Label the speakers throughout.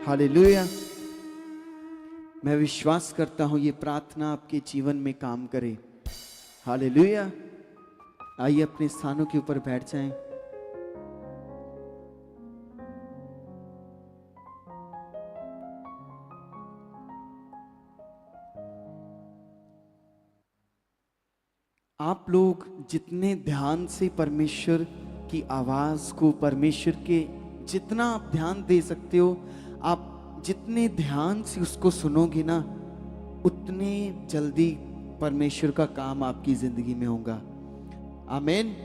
Speaker 1: Hallelujah. मैं विश्वास करता हूं ये प्रार्थना आपके जीवन में काम करे। हालेलुया। आइए अपने स्थानों के ऊपर बैठ जाएं। आप लोग जितने ध्यान से परमेश्वर की आवाज को, परमेश्वर के जितना आप ध्यान दे सकते हो, आप जितने ध्यान से उसको सुनोगे ना, उतने जल्दी परमेश्वर का काम आपकी जिंदगी में होगा। आमीन।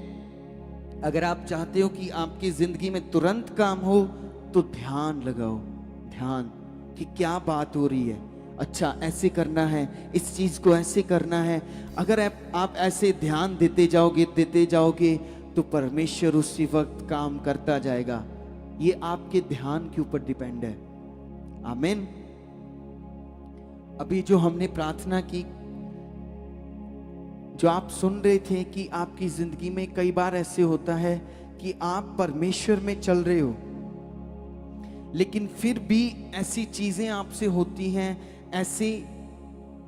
Speaker 1: अगर आप चाहते हो कि आपकी जिंदगी में तुरंत काम हो तो ध्यान लगाओ, ध्यान कि क्या बात हो रही है, अच्छा ऐसे करना है, इस चीज को ऐसे करना है। अगर आप ऐसे ध्यान देते जाओगे तो परमेश्वर उसी वक्त काम करता जाएगा। ये आपके ध्यान के ऊपर डिपेंड है। आमीन। अभी जो हमने प्रार्थना की, जो आप सुन रहे थे कि आपकी जिंदगी में कई बार ऐसे होता है कि आप परमेश्वर में चल रहे हो, लेकिन फिर भी ऐसी चीजें आपसे होती हैं, ऐसे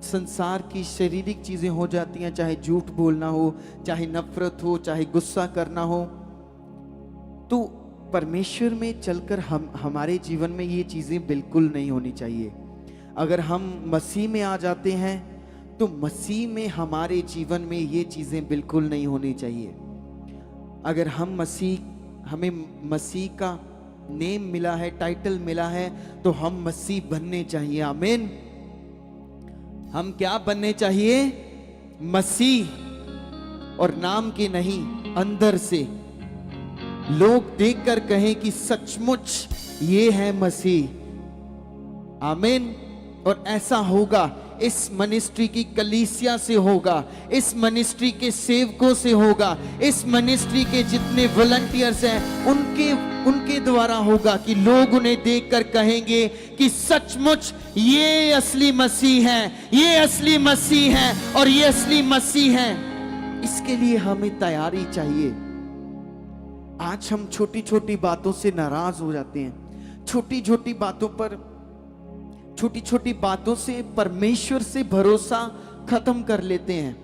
Speaker 1: संसार की शारीरिक चीजें हो जाती हैं, चाहे झूठ बोलना हो, चाहे नफरत हो, चाहे गुस्सा करना हो। तो परमेश्वर में चलकर हमारे जीवन में ये चीजें बिल्कुल नहीं होनी चाहिए। अगर हम मसीह में आ जाते हैं तो मसीह में हमारे जीवन में ये चीजें बिल्कुल नहीं होनी चाहिए। अगर हमें मसीह का नेम मिला है, टाइटल मिला है, तो हम मसीह बनने चाहिए। आमीन। हम क्या बनने चाहिए? मसीह। और नाम के नहीं, अंदर से लोग देखकर कहें कि सचमुच ये है मसीह। आमीन। और ऐसा होगा, इस मिनिस्ट्री की कलीसिया से होगा, इस मिनिस्ट्री के सेवकों से होगा, इस मिनिस्ट्री के जितने वॉलंटियर्स हैं उनके द्वारा होगा कि लोग उन्हें देखकर कहेंगे कि सचमुच ये असली मसीह है, ये असली मसीह है और ये असली मसीह है। इसके लिए हमें तैयारी चाहिए। आज हम छोटी छोटी बातों से नाराज हो जाते हैं, छोटी छोटी बातों से परमेश्वर से भरोसा खत्म कर लेते हैं।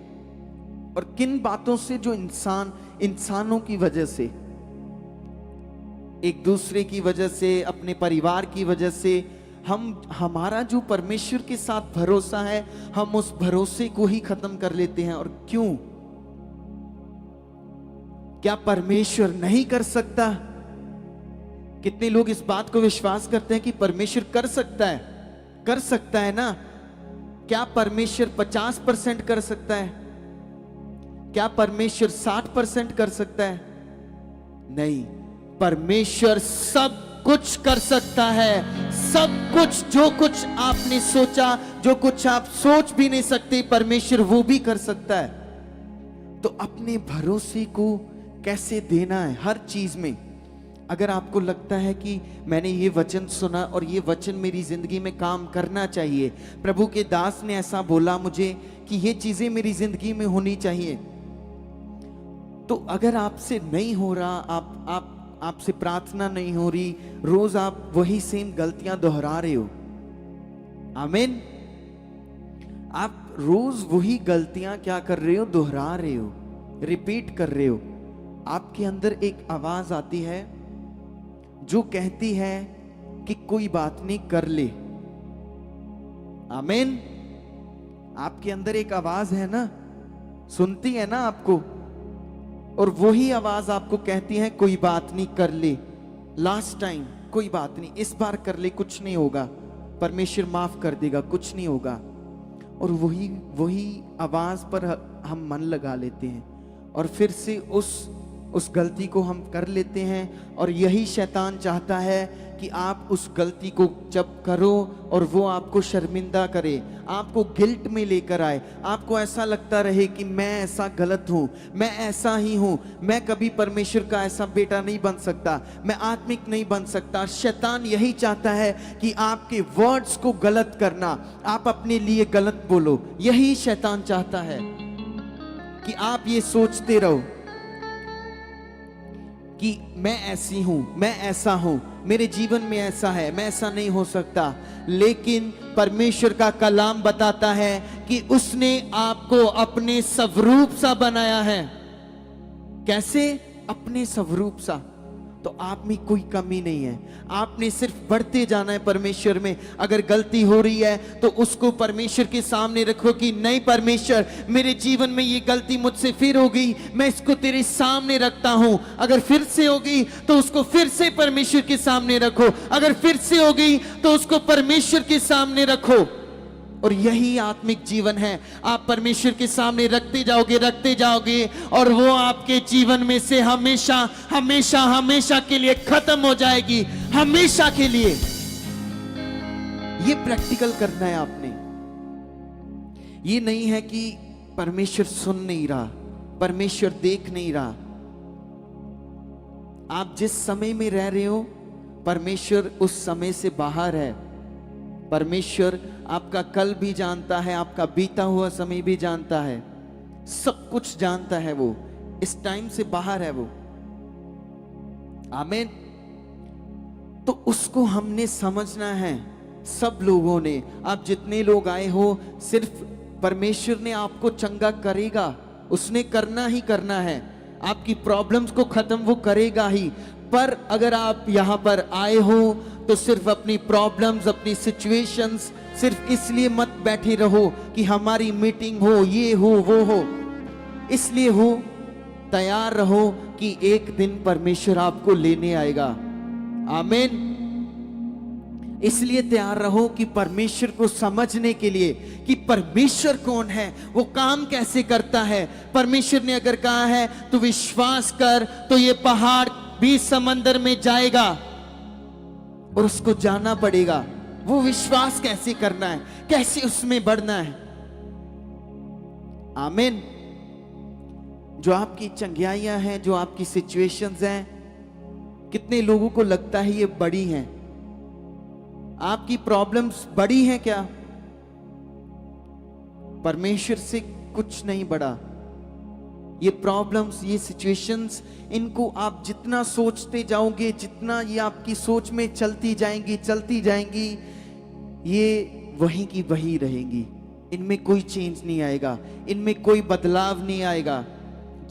Speaker 1: और किन बातों से? जो इंसानों की वजह से, एक दूसरे की वजह से, अपने परिवार की वजह से हमारा जो परमेश्वर के साथ भरोसा है, हम उस भरोसे को ही खत्म कर लेते हैं। और क्यों? क्या परमेश्वर नहीं कर सकता? कितने लोग इस बात को विश्वास करते हैं कि परमेश्वर कर सकता है? कर सकता है ना। क्या परमेश्वर 50% कर सकता है? क्या परमेश्वर 60% कर सकता है? नहीं, परमेश्वर सब कुछ कर सकता है। सब कुछ, जो कुछ आपने सोचा, जो कुछ आप सोच भी नहीं सकते, परमेश्वर वो भी कर सकता है। तो अपने भरोसे को कैसे देना है हर चीज में। अगर आपको लगता है कि मैंने ये वचन सुना और ये वचन मेरी जिंदगी में काम करना चाहिए, प्रभु के दास ने ऐसा बोला मुझे कि ये चीजें मेरी जिंदगी में होनी चाहिए, तो अगर आपसे नहीं हो रहा, आपसे प्रार्थना नहीं हो रही, रोज आप वही सेम गलतियां दोहरा रहे हो। आमीन। आप रोज वही गलतियां क्या कर रहे हो? दोहरा रहे हो, रिपीट कर रहे हो। आपके अंदर एक आवाज आती है जो कहती है कि कोई बात नहीं, कर ले। आमीन। आपके अंदर एक आवाज है ना, सुनती है ना आपको, और वही आवाज आपको कहती है कोई बात नहीं, कर ले, लास्ट टाइम, कोई बात नहीं, इस बार कर ले, कुछ नहीं होगा, परमेश्वर माफ कर देगा, कुछ नहीं होगा। और वही आवाज पर हम मन लगा लेते हैं और फिर से उस गलती को हम कर लेते हैं। और यही शैतान चाहता है कि आप उस गलती को जब करो और वो आपको शर्मिंदा करे, आपको गिल्ट में लेकर आए, आपको ऐसा लगता रहे कि मैं ऐसा गलत हूं, मैं ऐसा ही हूं, मैं कभी परमेश्वर का ऐसा बेटा नहीं बन सकता, मैं आत्मिक नहीं बन सकता। शैतान यही चाहता है कि आपके वर्ड्स को गलत करना, आप अपने लिए गलत बोलो। यही शैतान चाहता है कि आप ये सोचते रहो कि मैं ऐसी हूं, मैं ऐसा हूं, मेरे जीवन में ऐसा है, मैं ऐसा नहीं हो सकता। लेकिन परमेश्वर का कलाम बताता है कि उसने आपको अपने स्वरूप सा बनाया है। कैसे? अपने स्वरूप सा। तो आप में कोई कमी नहीं है, आपने सिर्फ बढ़ते जाना है परमेश्वर में। अगर गलती हो रही है तो उसको परमेश्वर के सामने रखो कि नहीं परमेश्वर, मेरे जीवन में ये गलती मुझसे फिर हो गई, मैं इसको तेरे सामने रखता हूं। अगर फिर से हो गई तो उसको फिर से परमेश्वर के सामने रखो, अगर फिर से हो गई तो उसको परमेश्वर के सामने रखो। और यही आत्मिक जीवन है। आप परमेश्वर के सामने रखते जाओगे और वो आपके जीवन में से हमेशा हमेशा हमेशा के लिए खत्म हो जाएगी, हमेशा के लिए। ये प्रैक्टिकल करना है आपने। ये नहीं है कि परमेश्वर सुन नहीं रहा, परमेश्वर देख नहीं रहा। आप जिस समय में रह रहे हो, परमेश्वर उस समय से बाहर है। परमेश्वर आपका कल भी जानता है, आपका बीता हुआ समय भी जानता है, सब कुछ जानता है। वो इस टाइम से बाहर है वो। आमीन। तो उसको हमने समझना है, सब लोगों ने। आप जितने लोग आए हो, सिर्फ परमेश्वर ने आपको चंगा करेगा, उसने करना ही करना है। आपकी प्रॉब्लम्स को खत्म वो करेगा ही। पर अगर आप यहां पर आए हो तो सिर्फ अपनी प्रॉब्लम्स, अपनी सिचुएशंस, सिर्फ इसलिए मत बैठे रहो कि हमारी मीटिंग हो, ये हो, वो हो। इसलिए हो, तैयार रहो कि एक दिन परमेश्वर आपको लेने आएगा। आमीन। इसलिए तैयार रहो कि परमेश्वर को समझने के लिए कि परमेश्वर कौन है, वो काम कैसे करता है। परमेश्वर ने अगर कहा है तो विश्वास कर, तो ये पहाड़ भी समंदर में जाएगा और उसको जाना पड़ेगा। वो विश्वास कैसे करना है, कैसे उसमें बढ़ना है। आमीन। जो आपकी चंगियाइयां हैं, जो आपकी सिचुएशंस हैं, कितने लोगों को लगता है ये बड़ी हैं? आपकी प्रॉब्लम्स बड़ी हैं क्या? परमेश्वर से कुछ नहीं बड़ा। ये प्रॉब्लम्स, ये सिचुएशंस, इनको आप जितना सोचते जाओगे, जितना ये आपकी सोच में चलती जाएंगी, ये वहीं की वही रहेंगी। इनमें कोई चेंज नहीं आएगा, इनमें कोई बदलाव नहीं आएगा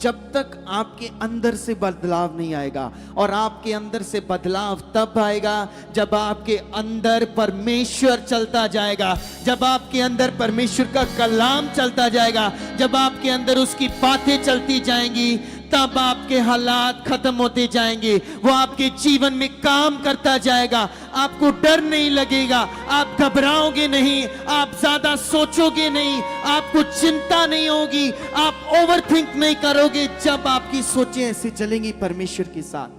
Speaker 1: जब तक आपके अंदर से बदलाव नहीं आएगा। और आपके अंदर से बदलाव तब आएगा जब आपके अंदर परमेश्वर चलता जाएगा, जब आपके अंदर परमेश्वर का कलाम चलता जाएगा, जब आपके अंदर उसकी बातें चलती जाएंगी, तब आपके हालात खत्म होते जाएंगे। वो आपके जीवन में काम करता जाएगा, आपको डर नहीं लगेगा, आप घबराओगे नहीं, आप ज्यादा सोचोगे नहीं, आपको चिंता नहीं होगी, आप ओवरथिंक नहीं करोगे जब आपकी सोचें ऐसे चलेंगी परमेश्वर के साथ।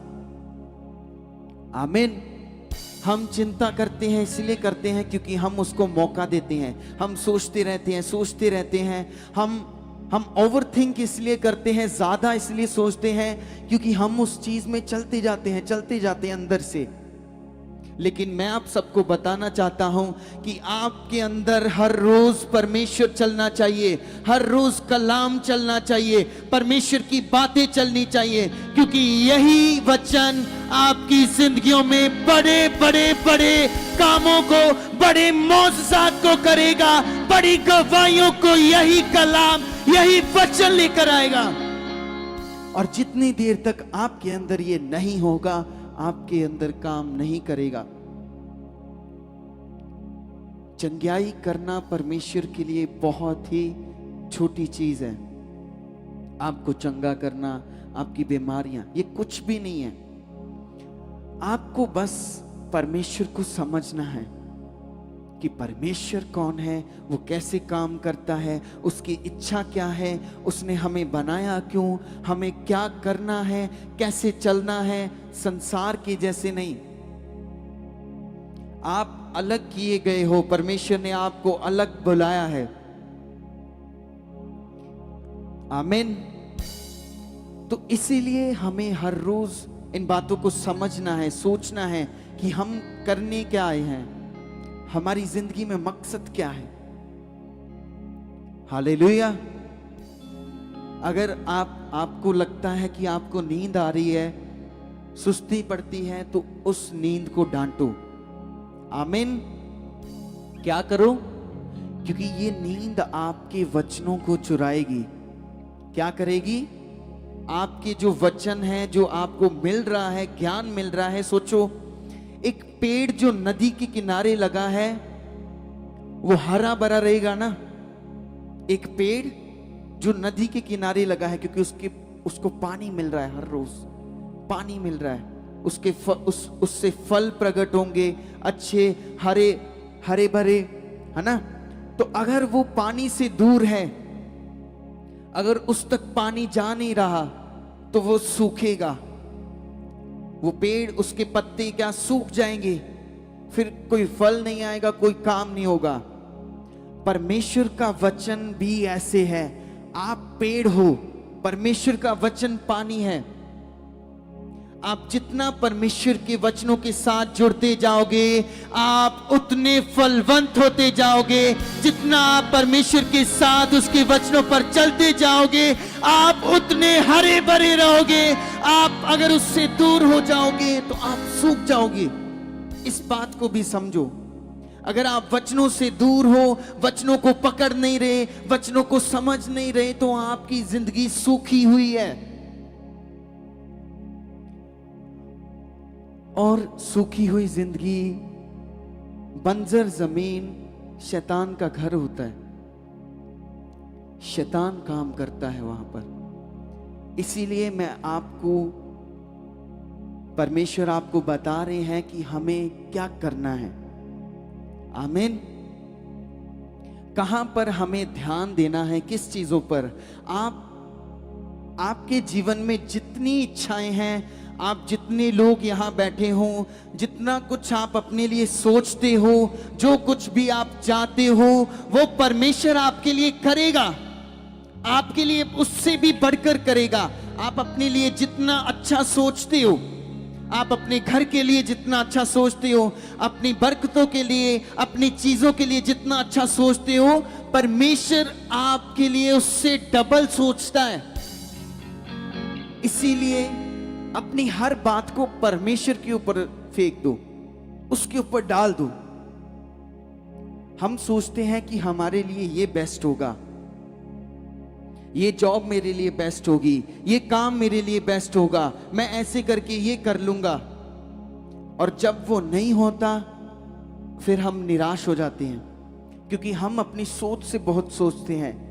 Speaker 1: आमीन। हम चिंता करते हैं, इसलिए करते हैं क्योंकि हम उसको मौका देते हैं। हम सोचते रहते हैं। हम ओवरथिंक इसलिए करते हैं, ज्यादा इसलिए सोचते हैं क्योंकि हम उस चीज में चलते जाते हैं अंदर से। लेकिन मैं आप सबको बताना चाहता हूं कि आपके अंदर हर रोज परमेश्वर चलना चाहिए, हर रोज कलाम चलना चाहिए, परमेश्वर की बातें चलनी चाहिए, क्योंकि यही वचन आपकी जिंदगियों में बड़े बड़े बड़े कामों को, बड़े मौजज़ात को करेगा, बड़ी गवाहियों को यही कलाम, यही वचन लेकर आएगा। और जितनी देर तक आपके अंदर ये नहीं होगा, आपके अंदर काम नहीं करेगा। चंगाई करना परमेश्वर के लिए बहुत ही छोटी चीज है। आपको चंगा करना, आपकी बीमारियां, ये कुछ भी नहीं है। आपको बस परमेश्वर को समझना है कि परमेश्वर कौन है, वो कैसे काम करता है, उसकी इच्छा क्या है, उसने हमें बनाया क्यों, हमें क्या करना है, कैसे चलना है। संसार के जैसे नहीं। आप अलग किए गए हो, परमेश्वर ने आपको अलग बुलाया है। आमीन। तो इसीलिए हमें हर रोज इन बातों को समझना है, सोचना है कि हम करने क्या आए हैं, हमारी जिंदगी में मकसद क्या है। हालेलुया। अगर आपको लगता है कि आपको नींद आ रही है, सुस्ती पड़ती है तो उस नींद को डांटो। आमीन। क्या करो? क्योंकि ये नींद आपके वचनों को चुराएगी। क्या करेगी? आपके जो वचन है, जो आपको मिल रहा है, ज्ञान मिल रहा है। सोचो, एक पेड़ जो नदी के किनारे लगा है वो हरा भरा रहेगा ना। एक पेड़ जो नदी के किनारे लगा है, क्योंकि उसको पानी मिल रहा है, हर रोज पानी मिल रहा है, उससे फल प्रकट होंगे, अच्छे हरे हरे भरे, है ना। तो अगर वो पानी से दूर है, अगर उस तक पानी जा नहीं रहा, तो वो सूखेगा। वो पेड़, उसके पत्ते क्या सूख जाएंगे, फिर कोई फल नहीं आएगा, कोई काम नहीं होगा। परमेश्वर का वचन भी ऐसे है। आप पेड़ हो, परमेश्वर का वचन पानी है। आप जितना परमेश्वर के वचनों के साथ जुड़ते जाओगे, आप उतने फलवंत होते जाओगे। जितना आप परमेश्वर के साथ उसके वचनों पर चलते जाओगे, आप उतने हरे भरे रहोगे। आप अगर उससे दूर हो जाओगे तो आप सूख जाओगे। इस बात को भी समझो। अगर आप वचनों से दूर हो, वचनों को पकड़ नहीं रहे, वचनों को समझ नहीं रहे, तो आपकी जिंदगी सूखी हुई है। और सूखी हुई जिंदगी, बंजर जमीन शैतान का घर होता है। शैतान काम करता है वहां पर। इसीलिए मैं आपको, परमेश्वर आपको बता रहे हैं कि हमें क्या करना है। आमीन। कहां पर हमें ध्यान देना है, किस चीजों पर। आपके जीवन में जितनी इच्छाएं हैं, आप जितने लोग यहां बैठे हो, जितना कुछ आप अपने लिए सोचते हो, जो कुछ भी आप चाहते हो, वो परमेश्वर आपके लिए करेगा। आपके लिए उससे भी बढ़कर करेगा। आप अपने लिए जितना अच्छा सोचते हो, आप अपने घर के लिए जितना अच्छा सोचते हो, अपनी बरकतों के लिए, अपनी चीजों के लिए जितना अच्छा सोचते हो, परमेश्वर आपके लिए उससे डबल सोचता है। इसीलिए अपनी हर बात को परमेश्वर के ऊपर फेंक दो, उसके ऊपर डाल दो। हम सोचते हैं कि हमारे लिए ये बेस्ट होगा, ये जॉब मेरे लिए बेस्ट होगी, ये काम मेरे लिए बेस्ट होगा, मैं ऐसे करके ये कर लूंगा। और जब वो नहीं होता, फिर हम निराश हो जाते हैं, क्योंकि हम अपनी सोच से बहुत सोचते हैं।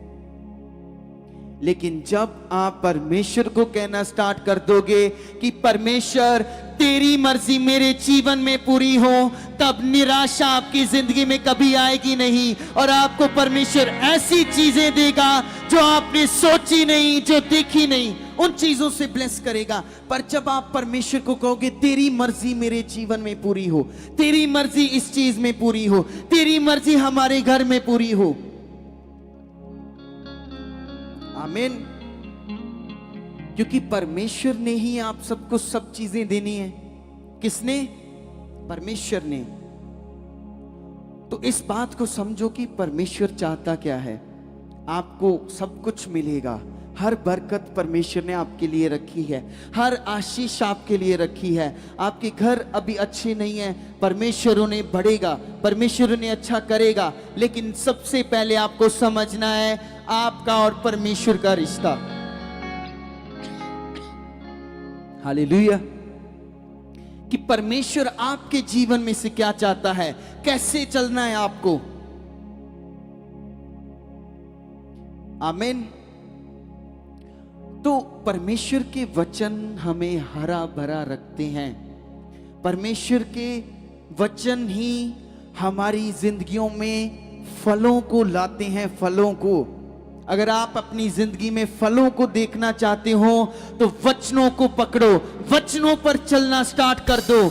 Speaker 1: लेकिन जब आप परमेश्वर को कहना स्टार्ट कर दोगे कि परमेश्वर तेरी मर्जी मेरे जीवन में पूरी हो, तब निराशा आपकी जिंदगी में कभी आएगी नहीं। और आपको परमेश्वर ऐसी चीजें देगा जो आपने सोची नहीं, जो देखी नहीं, उन चीजों से ब्लेस करेगा। पर जब आप परमेश्वर को कहोगे तेरी मर्जी मेरे जीवन में पूरी हो, तेरी मर्जी इस चीज में पूरी हो, तेरी मर्जी हमारे घर में पूरी हो। आमीन। क्योंकि परमेश्वर ने ही आप सबको सब चीजें देनी है। किसने? परमेश्वर ने। तो इस बात को समझो कि परमेश्वर चाहता क्या है। आपको सब कुछ मिलेगा। हर बरकत परमेश्वर ने आपके लिए रखी है, हर आशीष आपके लिए रखी है। आपके घर अभी अच्छे नहीं है, परमेश्वर उन्हें बढ़ेगा, परमेश्वर उन्हें अच्छा करेगा। लेकिन सबसे पहले आपको समझना है आपका और परमेश्वर का रिश्ता। हालेलुया। कि परमेश्वर आपके जीवन में से क्या चाहता है, कैसे चलना है आपको। आमीन। तो परमेश्वर के वचन हमें हरा भरा रखते हैं। परमेश्वर के वचन ही हमारी जिंदगियों में फलों को लाते हैं, फलों को। अगर आप अपनी जिंदगी में फलों को देखना चाहते हो तो वचनों को पकड़ो, वचनों पर चलना स्टार्ट कर दो।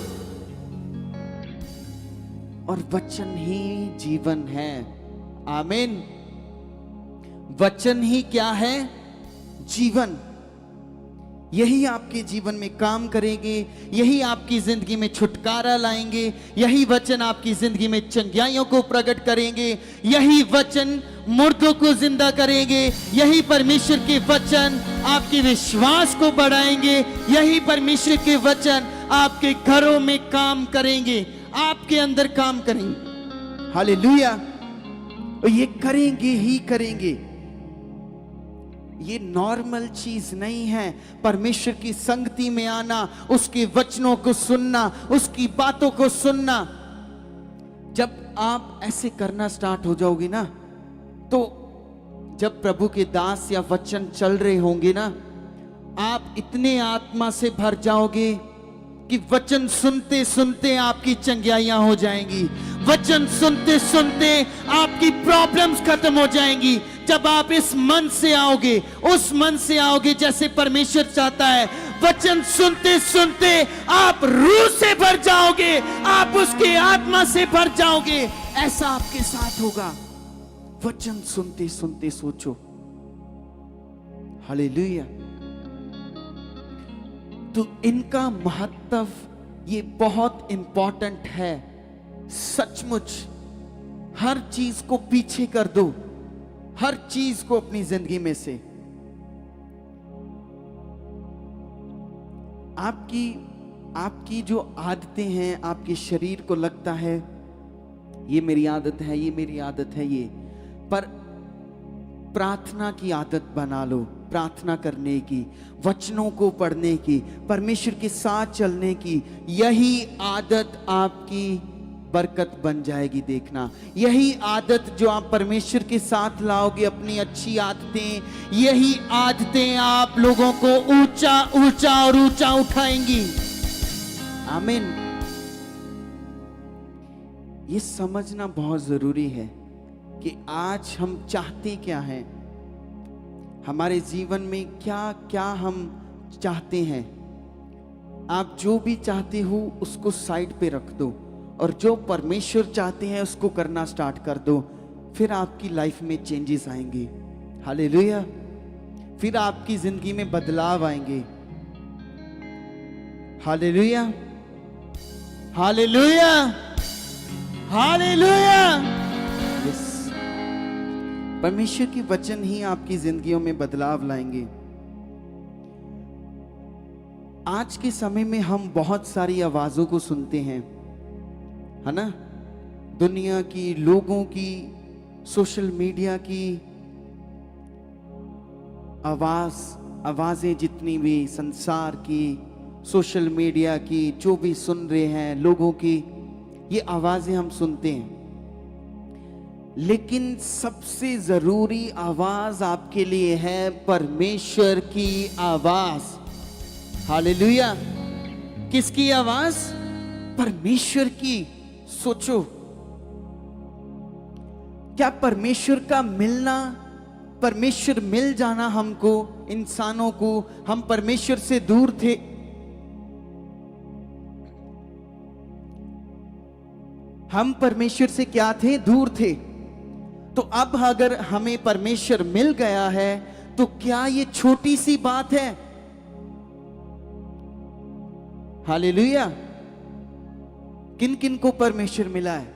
Speaker 1: और वचन ही जीवन है। आमीन। वचन ही क्या है? जीवन। यही आपके जीवन में काम करेंगे, यही आपकी जिंदगी में छुटकारा लाएंगे, यही वचन आपकी जिंदगी में चंगाइयों को प्रकट करेंगे, यही वचन मुर्दों को जिंदा करेंगे, यही परमेश्वर के वचन आपके विश्वास को बढ़ाएंगे, यही परमेश्वर के वचन आपके घरों में काम करेंगे, आपके अंदर काम करेंगे। हालेलुया। और ये करेंगे ही करेंगे। ये नॉर्मल चीज नहीं है। परमेश्वर की संगति में आना, उसके वचनों को सुनना, उसकी बातों को सुनना, जब आप ऐसे करना स्टार्ट हो जाओगे ना, तो जब प्रभु के दास या वचन चल रहे होंगे ना, आप इतने आत्मा से भर जाओगे कि वचन सुनते सुनते आपकी चंगाइयां हो जाएंगी, वचन सुनते सुनते आपकी प्रॉब्लम्स खत्म हो जाएंगी। जब आप इस मन से आओगे, उस मन से आओगे जैसे परमेश्वर चाहता है, वचन सुनते सुनते आप रूह से भर जाओगे, आप उसके आत्मा से भर जाओगे। ऐसा आपके साथ होगा। वचन सुनते सुनते सोचो। हालेलुया। तो इनका महत्व ये बहुत इंपॉर्टेंट है। सचमुच हर चीज को पीछे कर दो, हर चीज को अपनी जिंदगी में से। आपकी जो आदतें हैं, आपके शरीर को लगता है ये मेरी आदत है, ये मेरी आदत है, ये पर प्रार्थना की आदत बना लो, प्रार्थना करने की, वचनों को पढ़ने की, परमेश्वर के साथ चलने की। यही आदत आपकी बरकत बन जाएगी। देखना, यही आदत जो आप परमेश्वर के साथ लाओगे, अपनी अच्छी आदतें, यही आदतें आप लोगों को ऊंचा ऊंचा और ऊंचा उठाएंगी। आमीन। ये समझना बहुत जरूरी है कि आज हम चाहते क्या हैं, हमारे जीवन में क्या क्या हम चाहते हैं। आप जो भी चाहते हो उसको साइड पे रख दो और जो परमेश्वर चाहते हैं उसको करना स्टार्ट कर दो। फिर आपकी लाइफ में चेंजेस आएंगे। हालेलुया। फिर आपकी जिंदगी में बदलाव आएंगे। Hallelujah, hallelujah, hallelujah. यस, परमेश्वर की वचन ही आपकी जिंदगियों में बदलाव लाएंगे। आज के समय में हम बहुत सारी आवाजों को सुनते हैं, है ना, दुनिया की, लोगों की, सोशल मीडिया की आवाजें जितनी भी, संसार की, सोशल मीडिया की, जो भी सुन रहे हैं लोगों की, ये आवाजें हम सुनते हैं। लेकिन सबसे जरूरी आवाज आपके लिए है परमेश्वर की आवाज। हालेलुया। किसकी आवाज? परमेश्वर की। सोचो, क्या परमेश्वर का मिलना, परमेश्वर मिल जाना हमको, इंसानों को, हम परमेश्वर से दूर थे, हम परमेश्वर से क्या थे? दूर थे। तो अब अगर हमें परमेश्वर मिल गया है तो क्या ये छोटी सी बात है? हालेलुया। किन किन को परमेश्वर मिला है?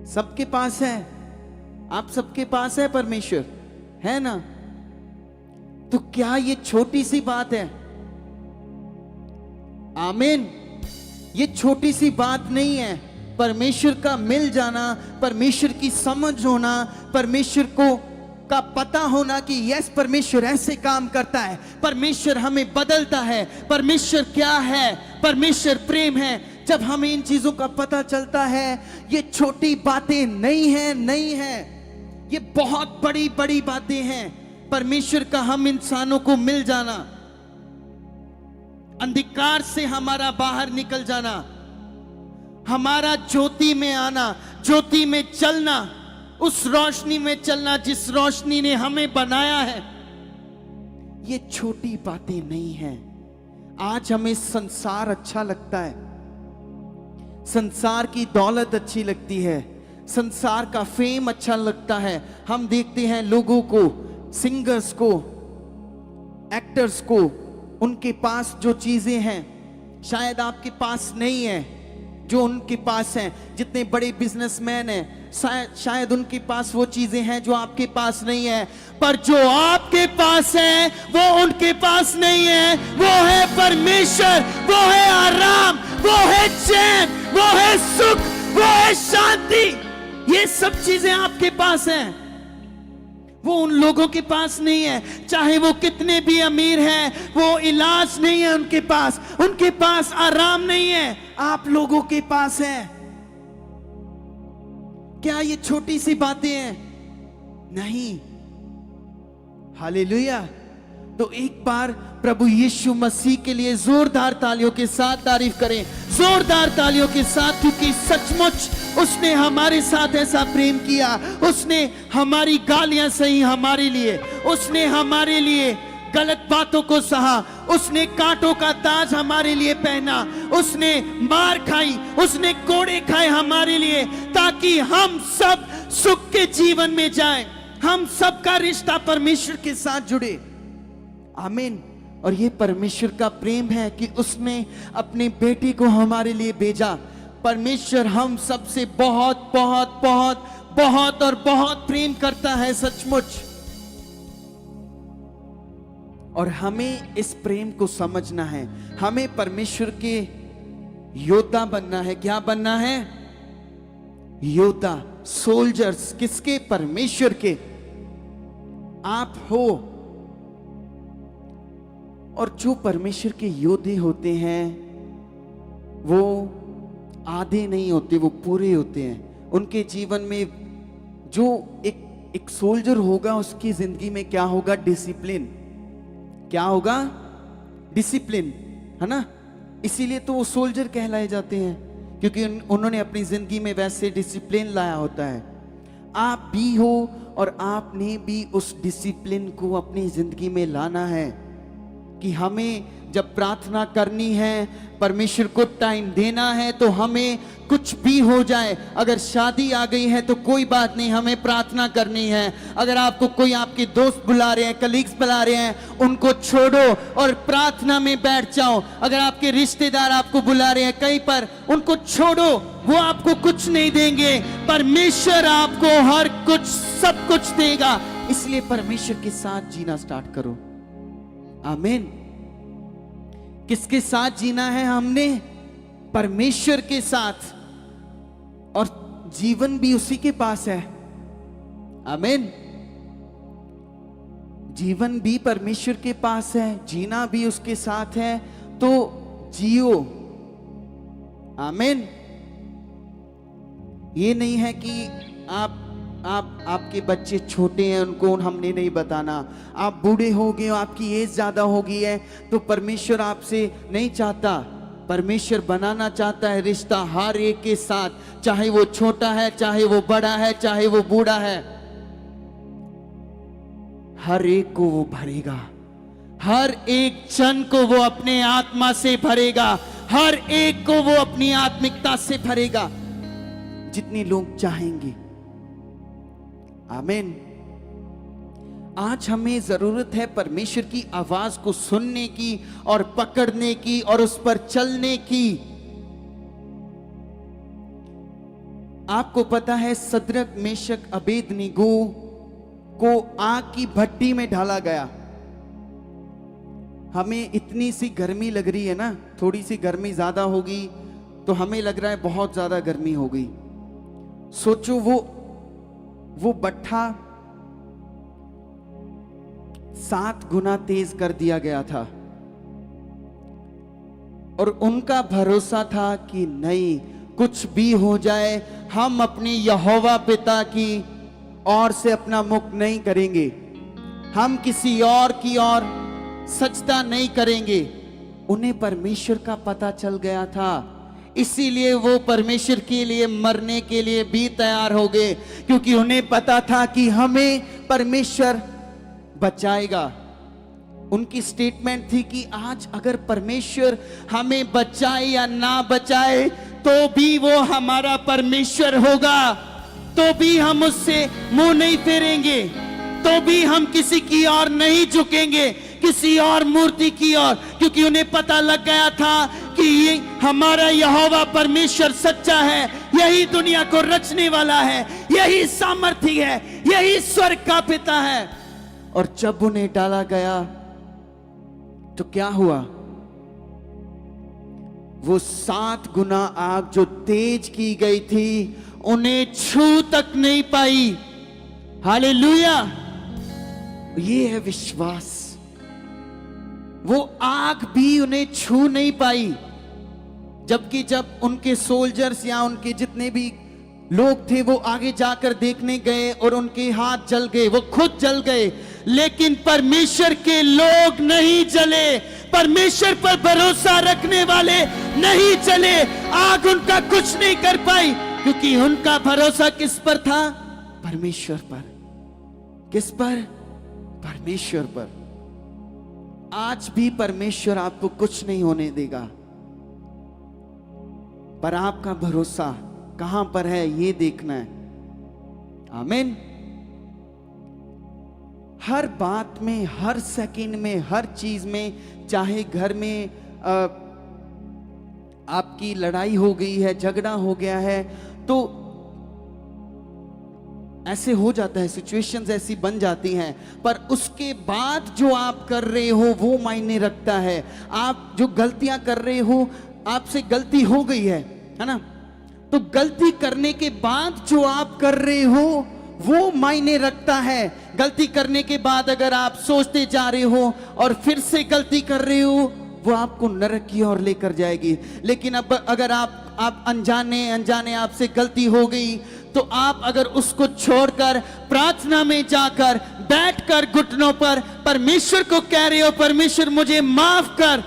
Speaker 1: सबके पास है। आप सबके पास है परमेश्वर, है ना? तो क्या ये छोटी सी बात है? आमीन। ये छोटी सी बात नहीं है। परमेश्वर का मिल जाना, परमेश्वर की समझ होना, परमेश्वर को का पता होना कि यस, परमेश्वर ऐसे काम करता है, परमेश्वर हमें बदलता है, परमेश्वर क्या है, परमेश्वर प्रेम है। जब हमें इन चीजों का पता चलता है, ये छोटी बातें नहीं है, नहीं है, ये बहुत बड़ी बड़ी बातें हैं। परमेश्वर का हम इंसानों को मिल जाना, अंधकार से हमारा बाहर निकल जाना, हमारा ज्योति में आना, ज्योति में चलना, उस रोशनी में चलना जिस रोशनी ने हमें बनाया है, ये छोटी बातें नहीं हैं। आज हमें संसार अच्छा लगता है, संसार की दौलत अच्छी लगती है, संसार का फेम अच्छा लगता है। हम देखते हैं लोगों को, सिंगर्स को, एक्टर्स को, उनके पास जो चीजें हैं शायद आपके पास नहीं है, जो उनके पास हैं। जितने बड़े बिजनेसमैन हैं शायद उनके पास वो चीजें हैं जो आपके पास नहीं है, पर जो आपके पास है वो उनके पास नहीं है। वो है परमेश्वर, वो है आराम, वो है चैन, वो है सुख, वो है शांति। ये सब चीजें आपके पास हैं, वो उन लोगों के पास नहीं है। चाहे वो कितने भी अमीर हैं, वो इलाज नहीं है उनके पास आराम नहीं है, आप लोगों के पास है। क्या ये छोटी सी बातें हैं? नहीं। हालेलुया। तो एक बार प्रभु यीशु मसीह के लिए जोरदार तालियों के साथ तारीफ करें, जोरदार तालियों के साथ, क्योंकि सचमुच उसने हमारे साथ ऐसा प्रेम किया। उसने हमारी गालियां सही हमारे लिए, उसने हमारे लिए गलत बातों को सहा, उसने कांटों का ताज हमारे लिए पहना, उसने मार खाई, उसने कोड़े खाए हमारे लिए, ताकि हम सब सुख के जीवन में जाएं, हम सबका रिश्ता परमेश्वर के साथ जुड़े। आमीन। और ये परमेश्वर का प्रेम है कि उसने अपने बेटे को हमारे लिए भेजा। परमेश्वर हम सबसे बहुत बहुत बहुत बहुत और बहुत प्रेम करता है सचमुच, और हमें इस प्रेम को समझना है। हमें परमेश्वर के योद्धा बनना है। क्या बनना है? योद्धा, सोल्जर्स। किसके? परमेश्वर के। आप हो। और जो परमेश्वर के योद्धे होते हैं वो आधे नहीं होते, वो पूरे होते हैं। उनके जीवन में जो एक सोल्जर होगा, उसकी जिंदगी में क्या होगा? डिसिप्लिन। क्या होगा? डिसिप्लिन, है ना? इसीलिए तो वो सोल्जर कहलाए जाते हैं, क्योंकि उन्होंने अपनी जिंदगी में वैसे डिसिप्लिन लाया होता है। आप भी हो, और आपने भी उस डिसिप्लिन को अपनी जिंदगी में लाना है कि हमें जब प्रार्थना करनी है, परमेश्वर को टाइम देना है, तो हमें कुछ भी हो जाए, अगर शादी आ गई है तो कोई बात नहीं, हमें प्रार्थना करनी है। अगर आपको कोई आपके दोस्त बुला रहे हैं, कलीग्स बुला रहे हैं, उनको छोड़ो और प्रार्थना में बैठ जाओ। अगर आपके रिश्तेदार आपको बुला रहे हैं कहीं पर, उनको छोड़ो, वो आपको कुछ नहीं देंगे, परमेश्वर आपको हर कुछ सब कुछ देगा। इसलिए परमेश्वर के साथ जीना स्टार्ट करो। आमीन। किसके साथ जीना है हमने? परमेश्वर के साथ, और जीवन भी उसी के पास है। आमीन। जीवन भी परमेश्वर के पास है, जीना भी उसके साथ है, तो जियो। आमीन। ये नहीं है कि आपके बच्चे छोटे हैं, उनको हमने नहीं बताना। आप बूढ़े हो गए, आपकी एज ज्यादा हो गई है, तो परमेश्वर आपसे नहीं चाहता। परमेश्वर बनाना चाहता है रिश्ता हर एक के साथ, चाहे वो छोटा है, चाहे वो बड़ा है, चाहे वो बूढ़ा है, हर एक को वो भरेगा। हर एक जन को वो अपने आत्मा से भरेगा, हर एक को वो अपनी आत्मिकता से भरेगा, जितने लोग चाहेंगे। आमीन। आज हमें जरूरत है परमेश्वर की आवाज को सुनने की और पकड़ने की और उस पर चलने की। आपको पता है सद्रक, मेशक, अबेदनीगो को आग की भट्टी में डाला गया। हमें इतनी सी गर्मी लग रही है ना, थोड़ी सी गर्मी ज्यादा होगी तो हमें लग रहा है बहुत ज्यादा गर्मी हो गई। सोचो वो भट्ठा 7 गुना तेज कर दिया गया था, और उनका भरोसा था कि नहीं, कुछ भी हो जाए, हम अपनी यहोवा पिता की ओर से अपना मुख नहीं करेंगे, हम किसी और की ओर सजदा नहीं करेंगे। उन्हें परमेश्वर का पता चल गया था, इसीलिए वो परमेश्वर के लिए मरने के लिए भी तैयार हो गए, क्योंकि उन्हें पता था कि हमें परमेश्वर बचाएगा। उनकी स्टेटमेंट थी कि आज अगर परमेश्वर हमें बचाए या ना बचाए, तो भी वो हमारा परमेश्वर होगा, तो भी हम उससे मुंह नहीं फेरेंगे, तो भी हम किसी की ओर नहीं झुकेंगे, किसी और मूर्ति की ओर, क्योंकि उन्हें पता लग गया था कि ये हमारा यहोवा परमेश्वर सच्चा है, यही दुनिया को रचने वाला है, यही सामर्थी है, यही स्वर्ग का पिता है। और जब उन्हें डाला गया तो क्या हुआ? वो 7 गुना आग जो तेज की गई थी उन्हें छू तक नहीं पाई। हालेलुया! ये है विश्वास। वो आग भी उन्हें छू नहीं पाई, जबकि जब उनके सोल्जर्स या उनके जितने भी लोग थे वो आगे जाकर देखने गए और उनके हाथ जल गए, वो खुद जल गए, लेकिन परमेश्वर के लोग नहीं जले। परमेश्वर पर भरोसा रखने वाले नहीं जले। आग उनका कुछ नहीं कर पाई, क्योंकि उनका भरोसा किस पर था? परमेश्वर पर। किस पर? परमेश्वर पर। आज भी परमेश्वर आपको कुछ नहीं होने देगा, पर आपका भरोसा कहां पर है ये देखना है। आमीन। हर बात में, हर सेकंड में, हर चीज में, चाहे घर में आपकी लड़ाई हो गई है, झगड़ा हो गया है, तो ऐसे हो जाता है, सिचुएशंस ऐसी बन जाती हैं, पर उसके बाद जो आप कर रहे हो वो मायने रखता है। आप जो गलतियां कर रहे हो, आपसे गलती हो गई है ना, तो गलती करने के बाद जो आप कर रहे हो वो मायने रखता है। गलती करने के बाद अगर आप सोचते जा रहे हो और फिर से गलती कर रहे हो, वो आपको नरक की ओर लेकर जाएगी। लेकिन अब अगर आप अनजाने आपसे गलती हो गई, तो आप अगर उसको छोड़कर प्रार्थना में जाकर बैठकर घुटनों पर परमेश्वर को कह रहे हो, परमेश्वर मुझे माफ कर,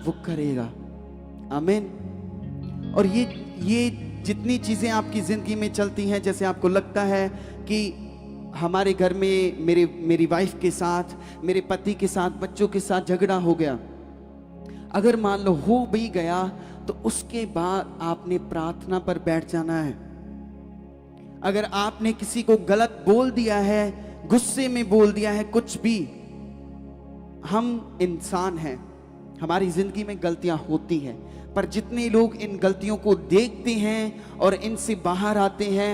Speaker 1: वो करेगा। आमीन। और ये जितनी चीजें आपकी जिंदगी में चलती हैं, जैसे आपको लगता है कि हमारे घर में मेरी वाइफ के साथ, मेरे पति के साथ, बच्चों के साथ झगड़ा हो गया, अगर मान लो हो भी गया, तो उसके बाद आपने प्रार्थना पर बैठ जाना है। अगर आपने किसी को गलत बोल दिया है, गुस्से में बोल दिया है, कुछ भी, हम इंसान हैं, हमारी जिंदगी में गलतियां होती हैं, पर जितने लोग इन गलतियों को देखते हैं और इनसे बाहर आते हैं,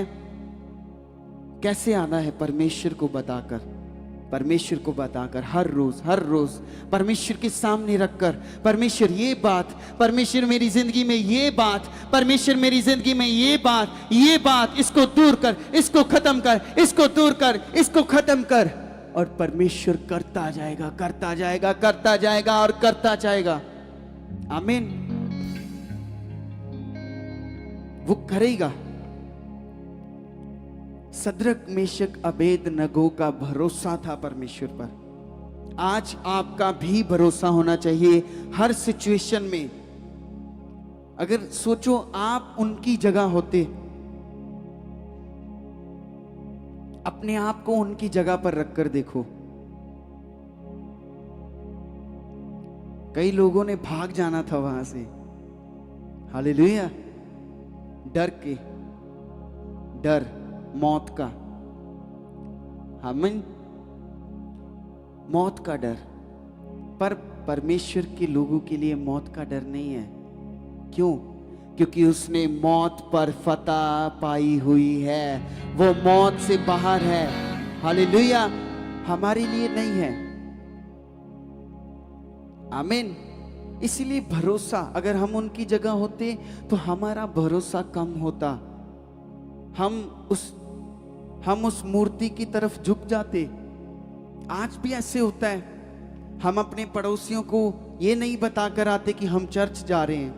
Speaker 1: कैसे आना है? परमेश्वर को बताकर, परमेश्वर को बताकर, हर रोज परमेश्वर के सामने रखकर, परमेश्वर ये बात, परमेश्वर मेरी जिंदगी में ये बात, परमेश्वर मेरी जिंदगी में ये बात, इसको दूर कर, इसको खत्म कर, इसको दूर कर, इसको खत्म कर। और परमेश्वर करता जाएगा, करता जाएगा, करता जाएगा और करता जाएगा। आमीन। वो करेगा। सद्रक, मेशक, अबेदनगो का भरोसा था परमेश्वर पर। आज आपका भी भरोसा होना चाहिए हर सिचुएशन में। अगर सोचो आप उनकी जगह होते, अपने आप को उनकी जगह पर रखकर देखो। कई लोगों ने भाग जाना था वहां से, हालेलुया, डर मौत का। आमीन। मौत का डर, पर परमेश्वर के लोगों के लिए मौत का डर नहीं है। क्यों? क्योंकि उसने मौत पर फतह पाई हुई है, वो मौत से बाहर है। हालेलुया। हमारे लिए नहीं है। आमीन। इसीलिए भरोसा, अगर हम उनकी जगह होते तो हमारा भरोसा कम होता, हम उस मूर्ति की तरफ झुक जाते। आज भी ऐसे होता है, हम अपने पड़ोसियों को ये नहीं बताकर आते कि हम चर्च जा रहे हैं।